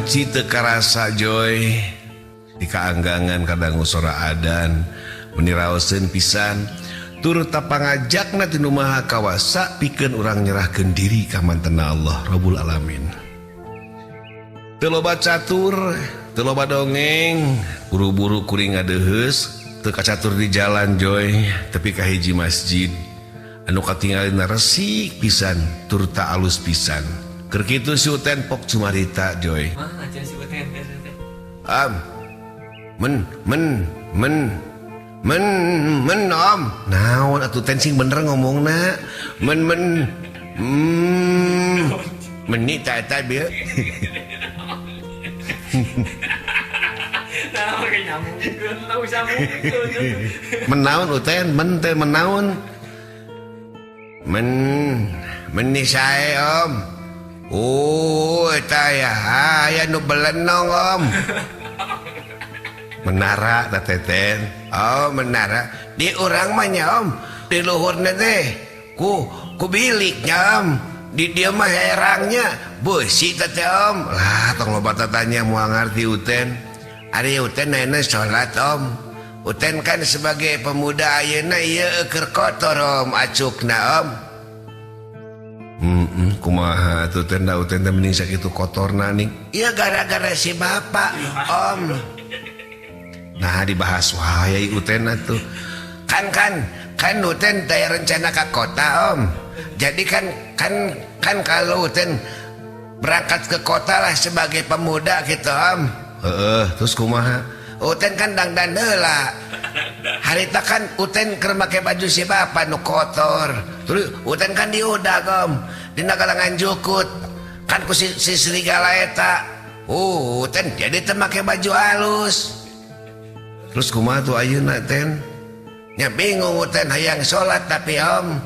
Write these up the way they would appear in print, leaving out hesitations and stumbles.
benci teu karasa Joy di kaanggangan kadang sora adan meniraoseun pisan turut pangajakna ti nu maha kawasa pikeun urang nyerahkeun diri ka mantena Allah Rabbul Alamin. Teu loba catur, teu loba dongeng, buru-buru kuring ngadeuheus, teu kacatur di jalan Joy, tapi ka hiji masjid anu katinggalina resik pisan tur ta alus pisan. Keur kitu si Uten pok cumarita Joy. Men om naon atuh tensing bener ngomongna menit tata bieu menaon Uten teh menaon meni sae om eta ya aya nu belenong om menara da teten oh menara di urang mah nya om di luhurna teh ku biliknya om di dia mah herangnya beusi teh om lah tong loba tatanya moal ngarti Uten ari Uten ayeuna salat om Uten kan sebagai pemuda ayeuna ieu keur kotor om acukna om kumaha tuh Uten da Uten teh mending sakitu kotorna ning ieu gara-gara si bapak om. Nah dibahas wae Uten atuh kan Uten teh rencana ke kota om jadi kan kalau Uten berangkat ke kota lah sebagai pemuda gitu om terus kumaha Uten kan dangdan heula harita kan Uten keur make baju si bapa nu kotor terus Uten kan diudag om dina kalangan jukut kan ku si serigala eta Uten jadi teu make baju halus. Terus kumaha tuh ayeuna ten? Nya bingung Uten hayang salat tapi om.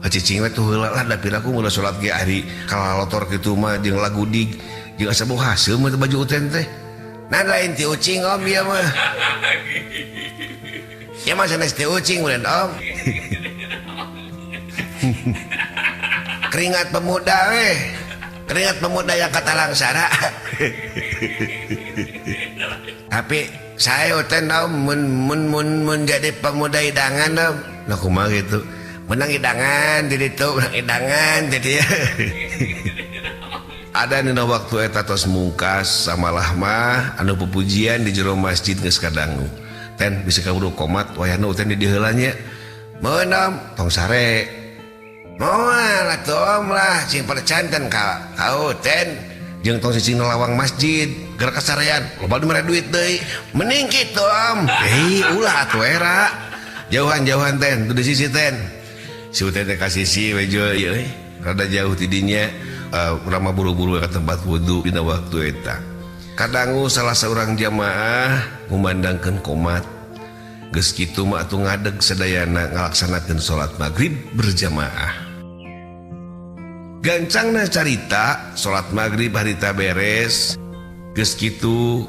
Cicing we tuh heula lah da piraku udah salat ge ari kalalotor kitu mah jeung lagu dig jeung asa bau haseum teh baju Uten teh. Nah lain ti ucing om ieu mah. Ya mah sanes ti ucing ulen om. Keringat pemuda we. Keringat pemuda yang kata langsara. Tapi saya Uten om mun jadi pemuda idangan om nah kumaha gitu menang idangan jadi itu menang idangan jadi ya ada dina waktu eta tos mungkas samalah mah anu pupujian di jero masjid geus kadangu ten bisa kaburu komat wayahna Uten di heula nya mun om tong sare moal atuh om lah cing percanten ka Uten jeung tong cicing lawang masjid gerak kasarean loba mere duit deui mending kitu om ulah atuh era jauhan-jauhan ten tu di sisi ten si Uten teh ka sisi we Joy rada jauh ti dinya urang mah buru-buru ka tempat wudu dina waktu eta kadangu salah seorang jamaah ngumandangkeun qomat geus kitu mah atuh ngadeg sadayana ngalaksanakeun salat maghrib berjamaah. Gancangna carita salat maghrib harita beres geus kitu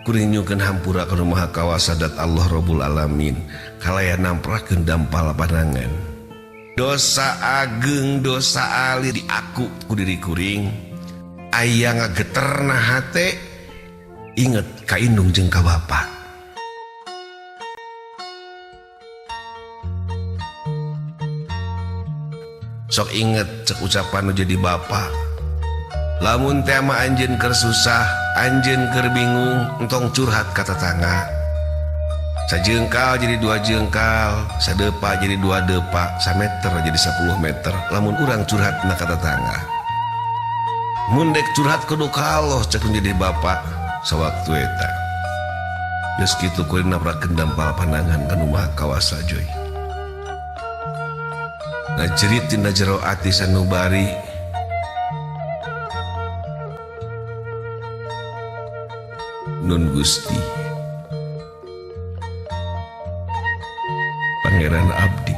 kuring nyukeun hampura ka Maha Kawasa dat Allah Rabbul Alamin kalaya namprakeun dampal panangan dosa ageng dosa alir di aku ku diri kuring aya ngageterna hate inget ka indung jeung ka bapa. Sok inget cek ucapan nu jadi bapa lamun teh mah anjeun keur susah anjeun keur bingung entong curhat ka tetangga sajengkal jadi 2 jengkal sadepa jadi 2 depa sameter jadi 10 meter lamun urang curhat na ka tetangga mun dek curhat kudu ka Allah cek jadi bapa sawaktu eta geus kitu kuring nabrakeun dampal pandangan ka Nu Maha Kawasa Joy. Ngajerit tina jero ati sanubari Nun Gusti Pangeran abdi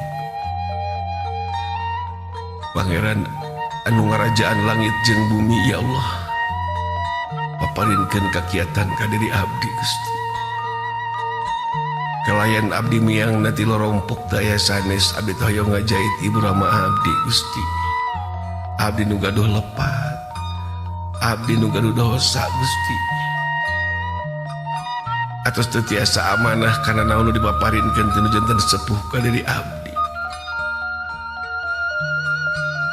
Pangeran anu ngarajaan langit jeung bumi ya Allah paparinkeun kakiatan ka diri abdi Gusti kalayan abdi miang nanti lorompok daya sanes abdi hoyong ngajait ibu rama abdi Gusti abdi nu gaduh lepat abdi nu gaduh dosa Gusti atos teu tiasa amanah kana naon nu dipaparinkeun ti nu janten sepuh ka diri abdi.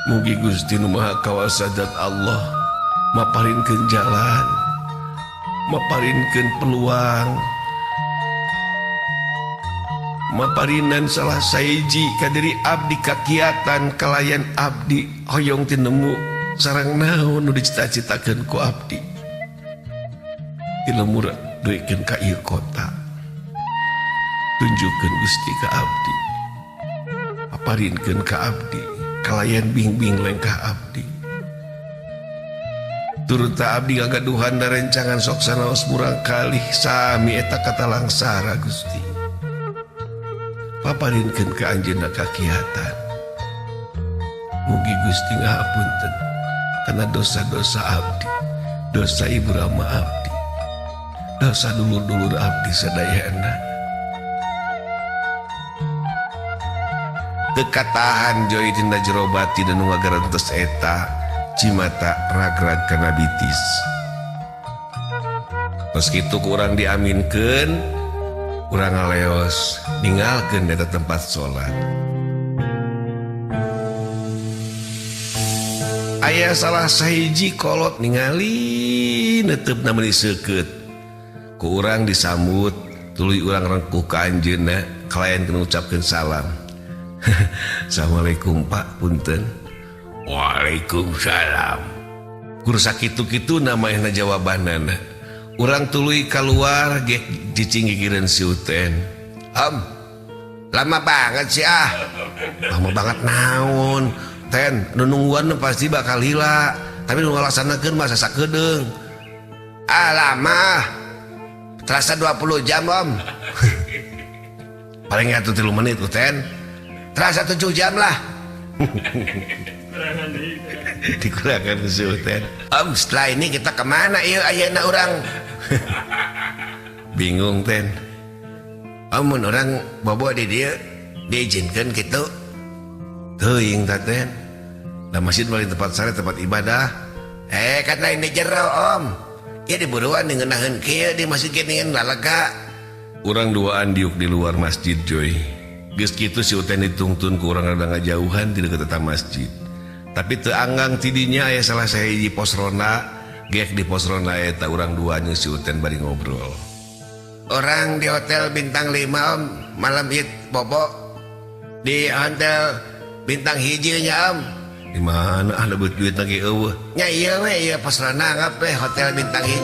Mugi Gusti nu Maha Kawasa zat Allah maparinkeun jalan, maparinkeun peluang, maparinan salah saiji ka diri abdi kakiatan kalayan abdi hoyong ti nemu sareng naon nu dicita-citakeun ku abdi. Ti lemur duikeun ka ieu kota. Tunjukkeun Gusti ka abdi. Paparinkeun ka abdi kalayan bingbing lengkah abdi. Turut abdi ngagaduhan da rencangan sok sanaos murang kalih sami eta kata langsara Gusti. Paparinkeun ka anjeunna kakiatan. Mugi Gusti ngahapunten kana dosa-dosa abdi, dosa ibu rama abdi, dosa dulur-dulur abdi sadayana. Teu katahan joy dina jero batin anu ngagarantos eta cimata ragrag kana bitis. Meskitu kurang diaminkeun, urang ngaleos ninggalkeun eta tempat salat. Aya salah sahiji kolot ningali neuteup meni seukeut. Ku urang disambut, tuluy urang rengkuh ka anjeunna, kalayan ngucapkeun salam. Assalamualaikum Pak, punten. Waalaikumsalam. Kur sakitu-kitu namanya jawabanana. Urang tuluy keluar ge dicinggigireun si Uten. Lama banget sih Lama banget naon? Ten, nungguan pasti bakal hila. Tapi nu ngalaksanakeun mah sasakedeung. Lama. Terasa 20 jam, Om. Paling atuh 3 menit, Uten. Terasa 7 jam lah. Dikurangkan si Uten. Setelah ini kita kemana ieu ayeuna urang? Bingung, Ten. Mun orang bobo di dieu diizinkeun kitu. Teuing ta, Ten. Da masjid balik tempat sare tempat ibadah. Kan lain di jero, Om. Ya diburuan ngeunaheun kieu di masjid geuningan lalega. Urang duaan diuk di luar masjid, Joy. Geus kitu si Uten ditungtun ku urang rada ngajauhan di deukeut eta masjid. Tapi teu anggang tidinya aya salah sahiji pos ronda, geek di pos ronda eta urang duanya si Uten bari ngobrol. Orang di hotel bintang 5, Om, malam ieu bobo di hotel bintang 1 nya, Om. Di mana ada beut duit lagi eueuh? Nya ieu we ieu pos ronda ngap hotel bintang 1.